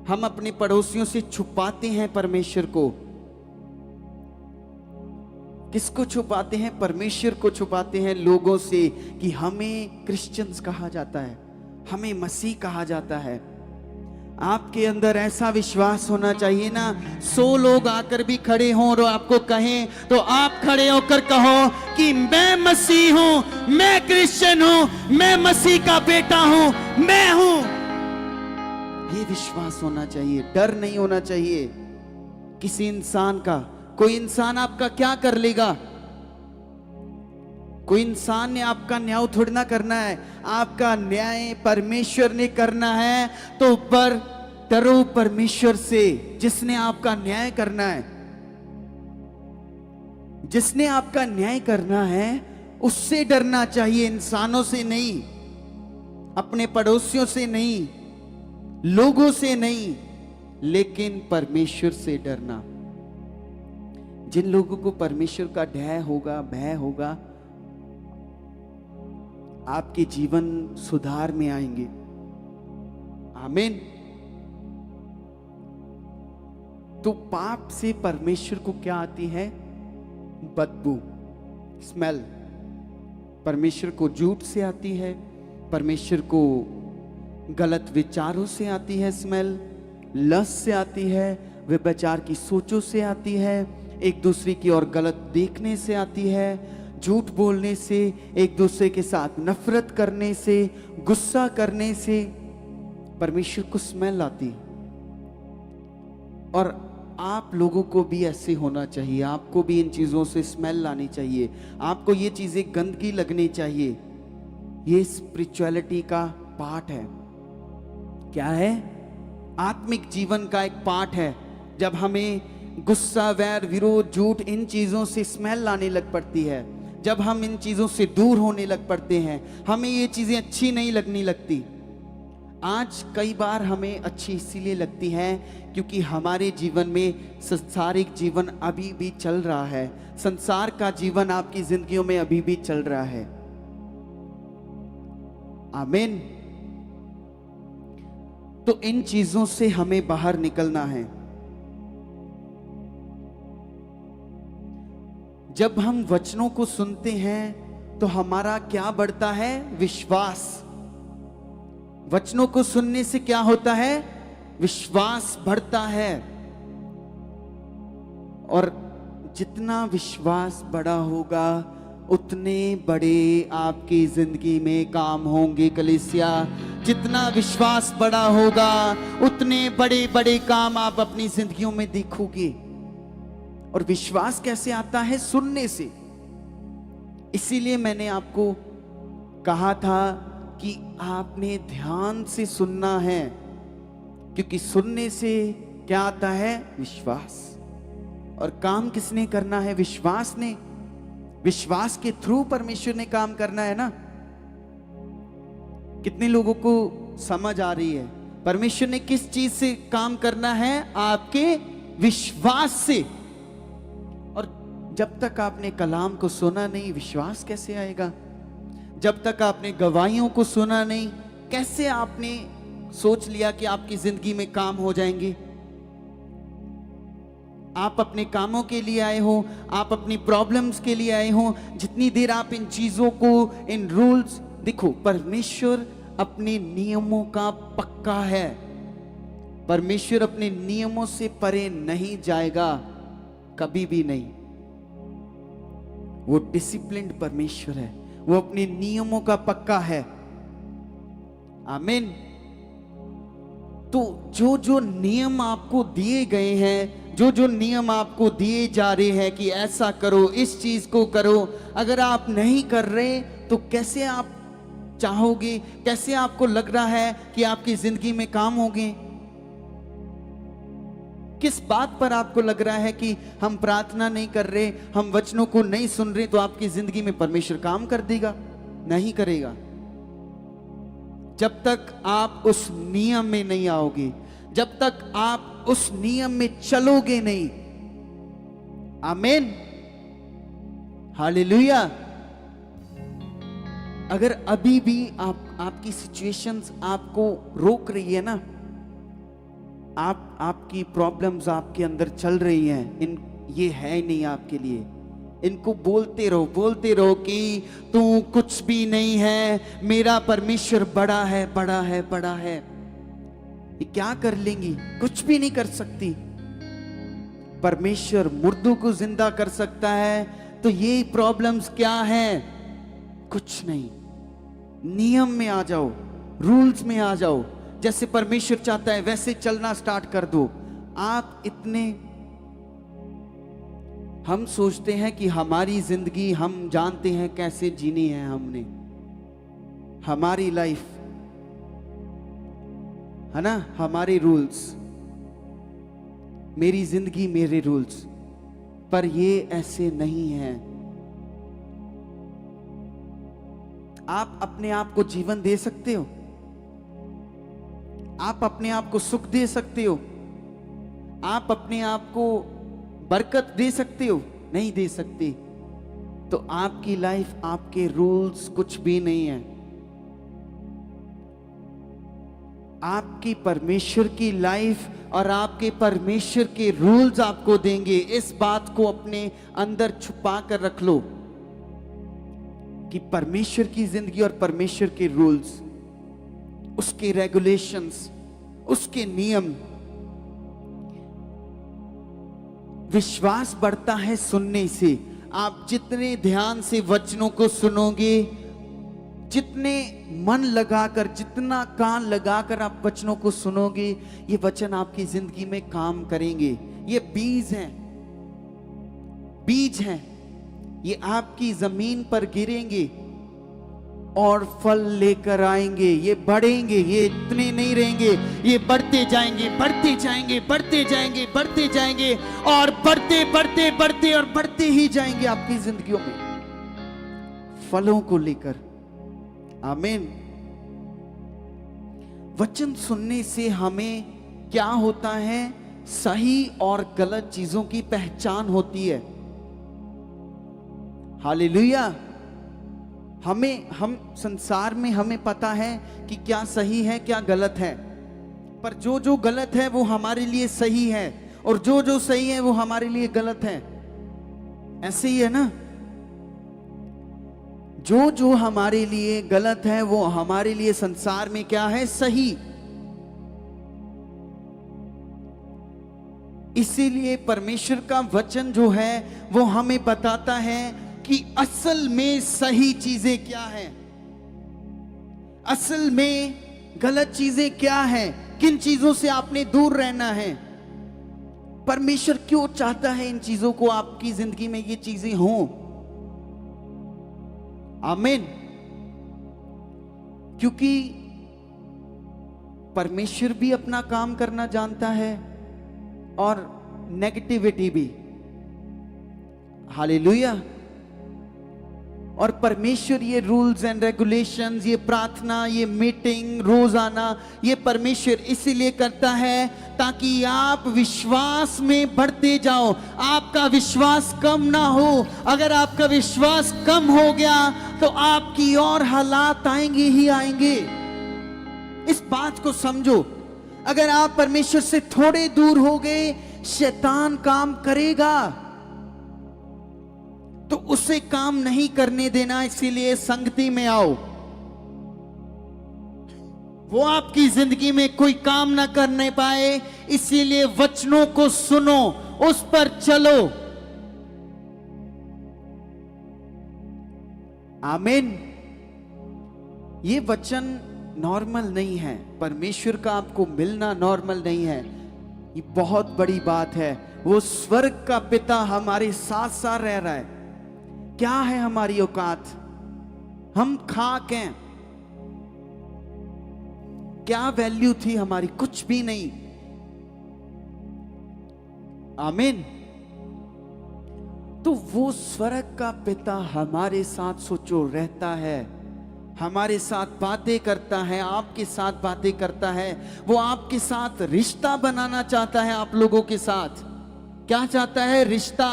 Speaker 1: हम अपने पड़ोसियों से छुपाते हैं परमेश्वर को। किसको छुपाते हैं? परमेश्वर को छुपाते हैं लोगों से, कि हमें क्रिश्चियंस कहा जाता है, हमें मसीह कहा जाता है। आपके अंदर ऐसा विश्वास होना चाहिए ना, 100 लोग आकर भी खड़े हों और आपको कहें, तो आप खड़े होकर कहो कि मैं मसीह हूं, मैं क्रिश्चियन हूं, मैं मसीह का बेटा हूं, मैं हूं। ये विश्वास होना चाहिए, डर नहीं होना चाहिए किसी इंसान का। कोई इंसान आपका क्या कर लेगा? कोई इंसान ने आपका न्याय थोड़ी ना करना है, आपका न्याय परमेश्वर ने करना है। तो पर डरो परमेश्वर से, जिसने आपका न्याय करना है। जिसने आपका न्याय करना है उससे डरना चाहिए, इंसानों से नहीं, अपने पड़ोसियों से नहीं, लोगों से नहीं, लेकिन परमेश्वर से डरना। जिन लोगों को परमेश्वर का भय होगा, आपके जीवन सुधार में आएंगे। आमीन। तो पाप से परमेश्वर को क्या आती है? बदबू, स्मेल। परमेश्वर को झूठ से आती है, परमेश्वर को गलत विचारों से आती है स्मेल, लस्ट से आती है, व्यभिचार की सोचों से आती है, एक दूसरे की ओर गलत देखने से आती है, झूठ बोलने से, एक दूसरे के साथ नफरत करने से, गुस्सा करने से परमेश्वर को स्मेल आती। और आप लोगों को भी ऐसे होना चाहिए, आपको भी इन चीजों से स्मेल लानी चाहिए, आपको ये चीजें गंदगी लगनी चाहिए। ये स्पिरिचुअलिटी का पार्ट है। क्या है? आत्मिक जीवन का एक पार्ट है। जब हमें गुस्सा, वैर, विरोध, झूठ, इन चीजों से स्मेल लाने लग पड़ती है, जब हम इन चीजों से दूर होने लग पड़ते हैं, हमें ये चीजें अच्छी नहीं लगने लगती। आज कई बार हमें अच्छी इसीलिए लगती है क्योंकि हमारे जीवन में संसारिक जीवन अभी भी चल रहा है, संसार का जीवन आपकी जिंदगियों में अभी भी चल रहा है। आमीन। तो इन चीजों से हमें बाहर निकलना है। जब हम वचनों को सुनते हैं तो हमारा क्या बढ़ता है? विश्वास। वचनों को सुनने से क्या होता है? विश्वास बढ़ता है। और जितना विश्वास बड़ा होगा उतने बड़े आपकी जिंदगी में काम होंगे कलीसिया। जितना विश्वास बड़ा होगा उतने बड़े बड़े काम आप अपनी जिंदगियों में देखोगे। और विश्वास कैसे आता है? सुनने से। इसीलिए मैंने आपको कहा था कि आपने ध्यान से सुनना है, क्योंकि सुनने से क्या आता है? विश्वास। और काम किसने करना है? विश्वास ने। विश्वास के थ्रू परमेश्वर ने काम करना है ना। कितने लोगों को समझ आ रही है? परमेश्वर ने किस चीज से काम करना है? आपके विश्वास से। और जब तक आपने कलाम को सुना नहीं, विश्वास कैसे आएगा? जब तक आपने गवाहियों को सुना नहीं, कैसे आपने सोच लिया कि आपकी जिंदगी में काम हो जाएंगे? आप अपने कामों के लिए आए हो, आप अपनी प्रॉब्लम्स के लिए आए हो। जितनी देर आप इन चीजों को, इन रूल्स, देखो परमेश्वर अपने नियमों का पक्का है। परमेश्वर अपने नियमों से परे नहीं जाएगा, कभी भी नहीं। वो डिसिप्लिन्ड परमेश्वर है, वो अपने नियमों का पक्का है। आमीन। तो जो जो नियम आपको दिए गए हैं, जो जो नियम आपको दिए जा रहे हैं कि ऐसा करो, इस चीज को करो, अगर आप नहीं कर रहे तो कैसे आप चाहोगे? कैसे आपको लग रहा है कि आपकी जिंदगी में काम होंगे? किस बात पर आपको लग रहा है कि हम प्रार्थना नहीं कर रहे, हम वचनों को नहीं सुन रहे तो आपकी जिंदगी में परमेश्वर काम कर देगा? नहीं करेगा। जब तक आप उस नियम में नहीं आओगे, जब तक आप उस नियम में चलोगे नहीं। आमीन। हालेलुया। अगर अभी भी आपकी सिचुएशंस आपको रोक रही है ना, आपकी प्रॉब्लम्स आपके अंदर चल रही हैं, ये है नहीं आपके लिए, इनको बोलते रहो कि तू कुछ भी नहीं है, मेरा परमेश्वर बड़ा है, बड़ा है, बड़ा है। ये क्या कर लेंगी? कुछ भी नहीं कर सकती। परमेश्वर मुर्दों को जिंदा कर सकता है, तो ये प्रॉब्लम्स क्या हैं? कुछ नहीं। नियम में आ जाओ, रूल्स में आ जाओ। जैसे परमेश्वर चाहता है वैसे चलना स्टार्ट कर दो। आप इतने हम सोचते हैं कि हमारी जिंदगी हम जानते हैं कैसे जीनी है, हमने हमारी लाइफ है ना, हमारे रूल्स, मेरी जिंदगी मेरे रूल्स। पर ये ऐसे नहीं है। आप अपने आप को जीवन दे सकते हो, आप अपने आप को सुख दे सकते हो, आप अपने आप को बरकत दे सकते हो? नहीं दे सकते। तो आपकी लाइफ, आपके रूल्स कुछ भी नहीं है। आपकी परमेश्वर की लाइफ और आपके परमेश्वर के रूल्स आपको देंगे। इस बात को अपने अंदर छुपा कर रख लो कि परमेश्वर की जिंदगी और परमेश्वर के रूल्स, उसके रेगुलेशंस, उसके नियम। विश्वास बढ़ता है सुनने से। आप जितने ध्यान से वचनों को सुनोगे, जितने मन लगाकर, जितना कान लगाकर आप वचनों को सुनोगे, ये वचन आपकी जिंदगी में काम करेंगे। ये बीज हैं, बीज हैं, ये आपकी जमीन पर गिरेंगे और फल लेकर आएंगे। ये बढ़ेंगे, ये इतने नहीं रहेंगे, ये बढ़ते जाएंगे, बढ़ते जाएंगे, बढ़ते जाएंगे, बढ़ते जाएंगे और बढ़ते बढ़ते बढ़ते और बढ़ते ही जाएंगे आपकी जिंदगियों में फलों को लेकर। आमीन। वचन सुनने से हमें क्या होता है? सही और गलत चीजों की पहचान होती है। हालेलुया। हम संसार में हमें पता है कि क्या सही है क्या गलत है, पर जो जो गलत है वो हमारे लिए सही है और जो जो सही है वो हमारे लिए गलत है। ऐसे ही है ना? जो जो हमारे लिए गलत है वो हमारे लिए संसार में क्या है? सही। इसीलिए परमेश्वर का वचन जो है वो हमें बताता है कि असल में सही चीजें क्या हैं, असल में गलत चीजें क्या हैं, किन चीजों से आपने दूर रहना है। परमेश्वर क्यों चाहता है इन चीजों को आपकी जिंदगी में ये चीजें हों? आमीन। क्योंकि परमेश्वर भी अपना काम करना जानता है और नेगेटिविटी भी। हालेलुया। और परमेश्वर ये रूल्स एंड रेगुलेशंस, ये प्रार्थना, ये मीटिंग रोजाना, ये परमेश्वर इसीलिए करता है ताकि आप विश्वास में बढ़ते जाओ, आपका विश्वास कम ना हो। अगर आपका विश्वास कम हो गया तो आपकी और हालात आएंगे ही आएंगे। इस बात को समझो। अगर आप परमेश्वर से थोड़े दूर हो गए, शैतान काम करेगा, तो उसे काम नहीं करने देना। इसीलिए संगति में आओ। वो आपकी जिंदगी में कोई काम ना करने पाए, इसीलिए वचनों को सुनो, उस पर चलो। आमीन। ये वचन नॉर्मल नहीं है, परमेश्वर का आपको मिलना नॉर्मल नहीं है। ये बहुत बड़ी बात है। वो स्वर्ग का पिता हमारे साथ साथ रह रहा है। क्या है हमारी औकात? हम खाक हैं। क्या वैल्यू थी हमारी? कुछ भी नहीं। आमीन। तो वो स्वर्ग का पिता हमारे साथ सोचो रहता है, हमारे साथ बातें करता है, आपके साथ बातें करता है। वो आपके साथ रिश्ता बनाना चाहता है, आप लोगों के साथ। क्या चाहता है? रिश्ता,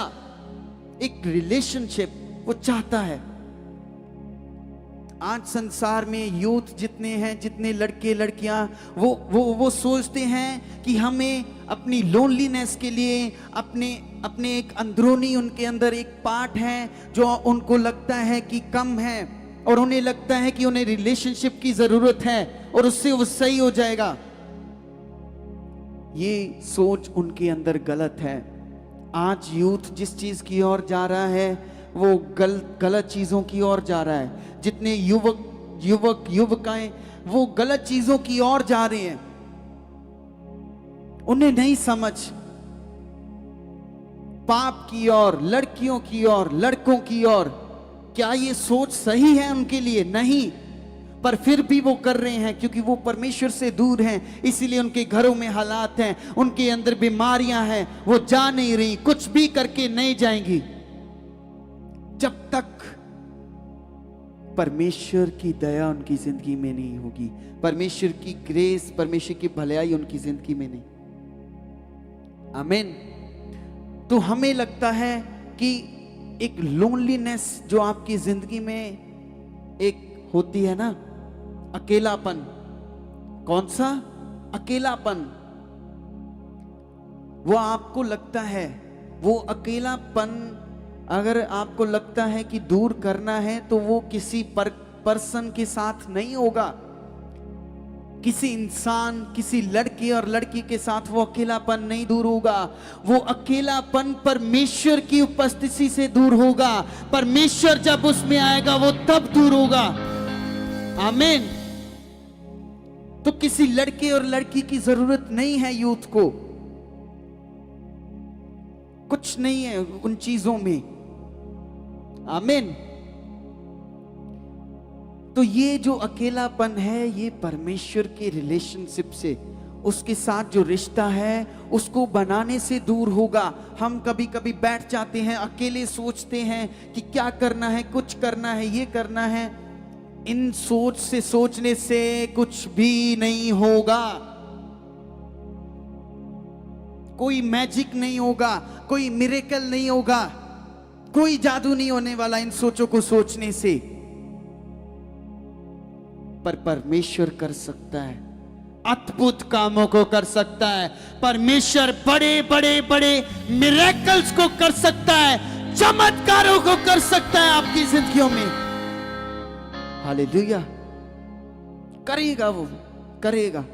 Speaker 1: एक रिलेशनशिप वो चाहता है। आज संसार में यूथ जितने हैं, जितने लड़के लड़कियां, वो सोचते हैं कि हमें अपनी लोनलीनेस के लिए अपने एक अंदरूनी, उनके अंदर एक पार्ट है जो उनको लगता है कि कम है, और उन्हें लगता है कि उन्हें रिलेशनशिप की जरूरत है और उससे वो सही हो जाएगा। ये सोच उनके अंदर गलत है। आज यूथ जिस चीज की ओर जा रहा है वो गलत चीजों की ओर जा रहा है। जितने युवकाएं वो गलत चीजों की ओर जा रहे हैं। उन्हें नहीं समझ, पाप की ओर, लड़कियों की ओर, लड़कों की ओर। क्या ये सोच सही है उनके लिए? नहीं, पर फिर भी वो कर रहे हैं क्योंकि वो परमेश्वर से दूर हैं। इसीलिए उनके घरों में हालात हैं, उनके अंदर बीमारियां हैं, वो जा नहीं रही, कुछ भी करके नहीं जाएंगी जब तक परमेश्वर की दया उनकी जिंदगी में नहीं होगी, परमेश्वर की ग्रेस, परमेश्वर की भलाई उनकी जिंदगी में नहीं। आमीन। तो हमें लगता है कि एक लोनलीनेस जो आपकी जिंदगी में एक होती है ना, अकेलापन। कौन सा अकेलापन? वो आपको लगता है, वो अकेलापन अगर आपको लगता है कि दूर करना है तो वो किसी पर्सन के साथ नहीं होगा, किसी इंसान, किसी लड़के और लड़की के साथ वो अकेलापन नहीं दूर होगा। वो अकेलापन परमेश्वर की उपस्थिति से दूर होगा। परमेश्वर जब उसमें आएगा वो तब दूर होगा। आमीन। तो किसी लड़के और लड़की की जरूरत नहीं है यूथ को, कुछ नहीं है उन चीजों में। आमीन। तो ये जो अकेलापन है ये परमेश्वर के रिलेशनशिप से, उसके साथ जो रिश्ता है उसको बनाने से दूर होगा। हम कभी कभी बैठ जाते हैं अकेले, सोचते हैं कि क्या करना है, कुछ करना है, ये करना है। इन सोच से, सोचने से कुछ भी नहीं होगा, कोई मैजिक नहीं होगा, कोई मिरेकल नहीं होगा, कोई जादू नहीं होने वाला इन सोचों को सोचने से। पर परमेश्वर कर सकता है, अद्भुत कामों को कर सकता है। परमेश्वर बड़े बड़े बड़े मिरेकल्स को कर सकता है, चमत्कारों को कर सकता है आपकी जिंदगियों में। हालेलुया। करेगा, वो करेगा।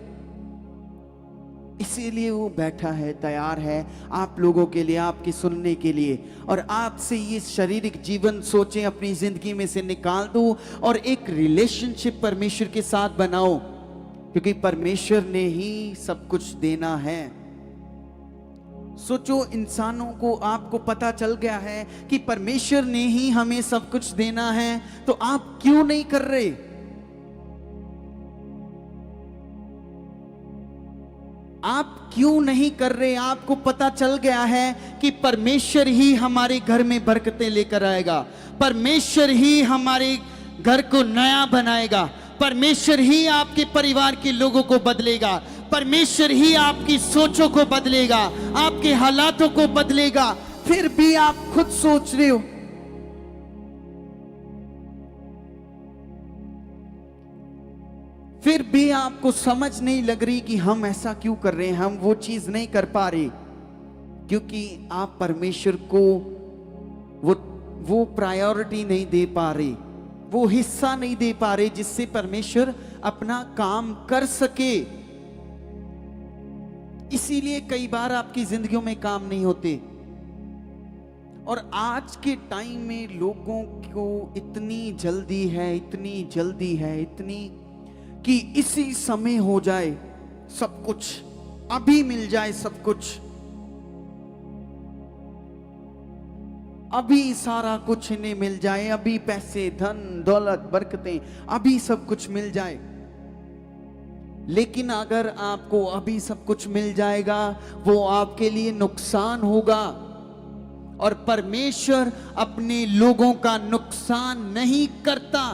Speaker 1: इसीलिए वो बैठा है, तैयार है आप लोगों के लिए, आपके सुनने के लिए। और आपसे ये शारीरिक जीवन सोचें अपनी जिंदगी में से निकाल दो और एक रिलेशनशिप परमेश्वर के साथ बनाओ, क्योंकि परमेश्वर ने ही सब कुछ देना है। सोचो, इंसानों को, आपको पता चल गया है कि परमेश्वर ने ही हमें सब कुछ देना है, तो आप क्यों नहीं कर रहे? आप क्यों नहीं कर रहे? आपको पता चल गया है कि परमेश्वर ही हमारे घर में बरकतें लेकर आएगा, परमेश्वर ही हमारे घर को नया बनाएगा, परमेश्वर ही आपके परिवार के लोगों को बदलेगा, परमेश्वर ही आपकी सोचों को बदलेगा, आपके हालातों को बदलेगा। फिर भी आप खुद सोच रहे हो, फिर भी आपको समझ नहीं लग रही कि हम ऐसा क्यों कर रहे हैं, हम वो चीज नहीं कर पा रहे, क्योंकि आप परमेश्वर को वो प्रायोरिटी नहीं दे पा रहे, वो हिस्सा नहीं दे पा रहे जिससे परमेश्वर अपना काम कर सके। इसीलिए कई बार आपकी जिंदगियों में काम नहीं होते। और आज के टाइम में लोगों को इतनी जल्दी है, इतनी जल्दी है, इतनी कि इसी समय हो जाए सब कुछ, अभी मिल जाए सब कुछ, अभी सारा कुछ इन्हें मिल जाए, अभी पैसे, धन, दौलत, बरकतें, अभी सब कुछ मिल जाए। लेकिन अगर आपको अभी सब कुछ मिल जाएगा, वो आपके लिए नुकसान होगा। और परमेश्वर अपने लोगों का नुकसान नहीं करता।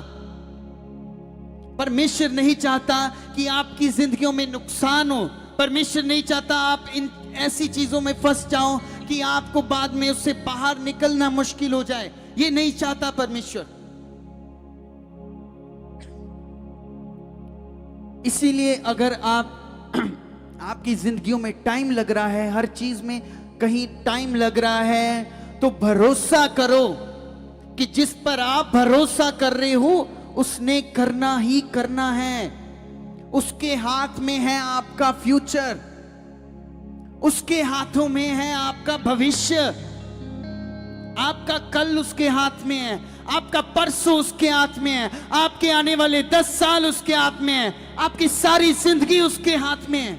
Speaker 1: परमेश्वर नहीं चाहता कि आपकी जिंदगियों में नुकसान हो। परमेश्वर नहीं चाहता आप इन ऐसी चीजों में फंस जाओ कि आपको बाद में उससे बाहर निकलना मुश्किल हो जाए। ये नहीं चाहता परमेश्वर। इसीलिए अगर आपकी जिंदगियों में टाइम लग रहा है, हर चीज में कहीं टाइम लग रहा है, तो भरोसा करो कि जिस पर आप भरोसा कर रहे हो उसने करना ही करना है। उसके हाथ में है आपका फ्यूचर, उसके हाथों में है आपका भविष्य, आपका कल उसके हाथ में है, आपका परसों उसके हाथ में है, आपके आने वाले 10 साल उसके हाथ में है, आपकी सारी जिंदगी उसके हाथ में है।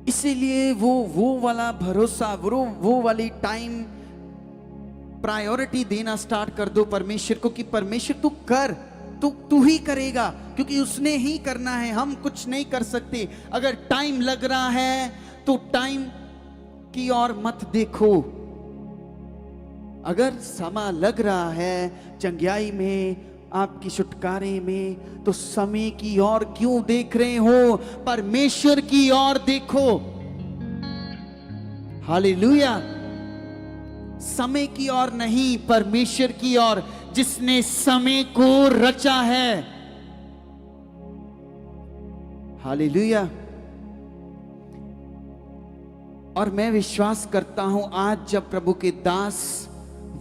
Speaker 1: इसीलिए वो वाला भरोसा, वो वाली टाइम प्रायोरिटी देना स्टार्ट कर दो परमेश्वर को, कि परमेश्वर तू कर, तू ही करेगा, क्योंकि उसने ही करना है, हम कुछ नहीं कर सकते। अगर टाइम लग रहा है तो टाइम की ओर मत देखो। अगर समय लग रहा है चंगाई में, आपकी छुटकारे में, तो समय की ओर क्यों देख रहे हो? परमेश्वर की ओर देखो। हालेलुया। समय की ओर नहीं, परमेश्वर की ओर, जिसने समय को रचा है। हालेलुया। और मैं विश्वास करता हूं आज जब प्रभु के दास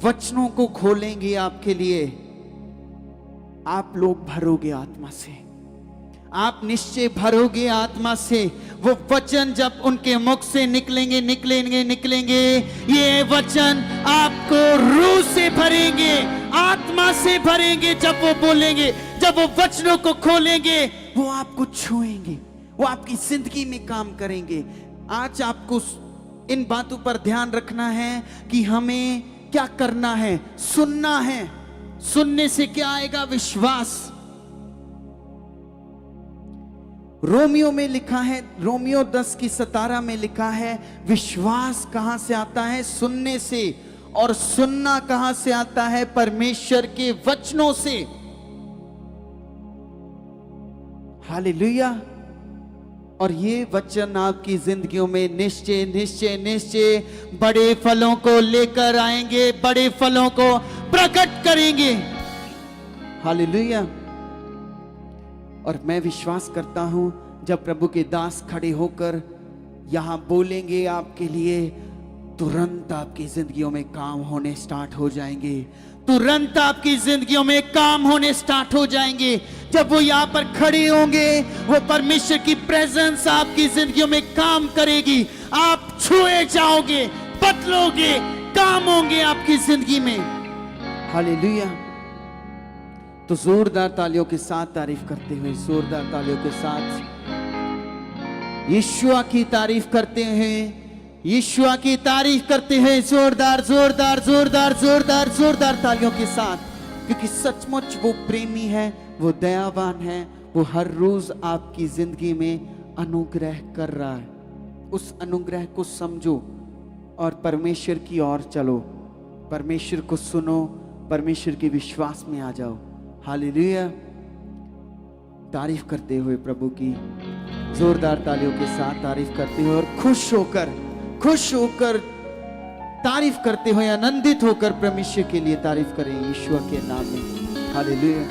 Speaker 1: वचनों को खोलेंगे आपके लिए, आप लोग भरोगे आत्मा से, आप निश्चय भरोगे आत्मा से। वो वचन जब उनके मुख से निकलेंगे ये वचन आपको रूह से भरेंगे, आत्मा से भरेंगे। जब वो बोलेंगे, जब वो वचनों को खोलेंगे, वो आपको छुएंगे, वो आपकी जिंदगी में काम करेंगे। आज आपको इन बातों पर ध्यान रखना है कि हमें क्या करना है, सुनना है। सुनने से क्या आएगा? विश्वास। रोमियो में लिखा है, रोमियो 10:17 में लिखा है, विश्वास कहां से आता है? सुनने से। और सुनना कहां से आता है? परमेश्वर के वचनों से। हालेलुया। और ये वचन आपकी जिंदगियों में निश्चय निश्चय निश्चय बड़े फलों को लेकर आएंगे, बड़े फलों को प्रकट करेंगे। हालेलुया। और मैं विश्वास करता हूं जब प्रभु के दास खड़े होकर यहां बोलेंगे आपके लिए, तुरंत आपकी जिंदगियों में काम होने स्टार्ट हो जाएंगे। तुरंत आपकी जिंदगियों में काम होने स्टार्ट हो जाएंगे। जब वो यहां पर खड़े होंगे, वो परमेश्वर की प्रेजेंस आपकी जिंदगियों में काम करेगी। आप छुए जाओगे, बदलोगे, काम होंगे आपकी जिंदगी में। हालेलुया। तो जोरदार तालियों के साथ तारीफ करते हुए, जोरदार तालियों के साथ यीशुआ की तारीफ करते हैं, यीशुआ की तारीफ करते हैं। जोरदार जोरदार जोरदार जोरदार जोरदार तालियों के साथ, क्योंकि सचमुच वो प्रेमी है, वो दयावान है, वो हर रोज आपकी जिंदगी में अनुग्रह कर रहा है। उस अनुग्रह को समझो और परमेश्वर की ओर चलो, परमेश्वर को सुनो, परमेश्वर के विश्वास में आ जाओ। हालेलुया। तारीफ करते हुए प्रभु की जोरदार तालियों के साथ तारीफ करते हुए और खुश होकर तारीफ करते हुए, आनंदित होकर परमेश्वर के लिए तारीफ करें, यीशु के नाम में। हालेलुया।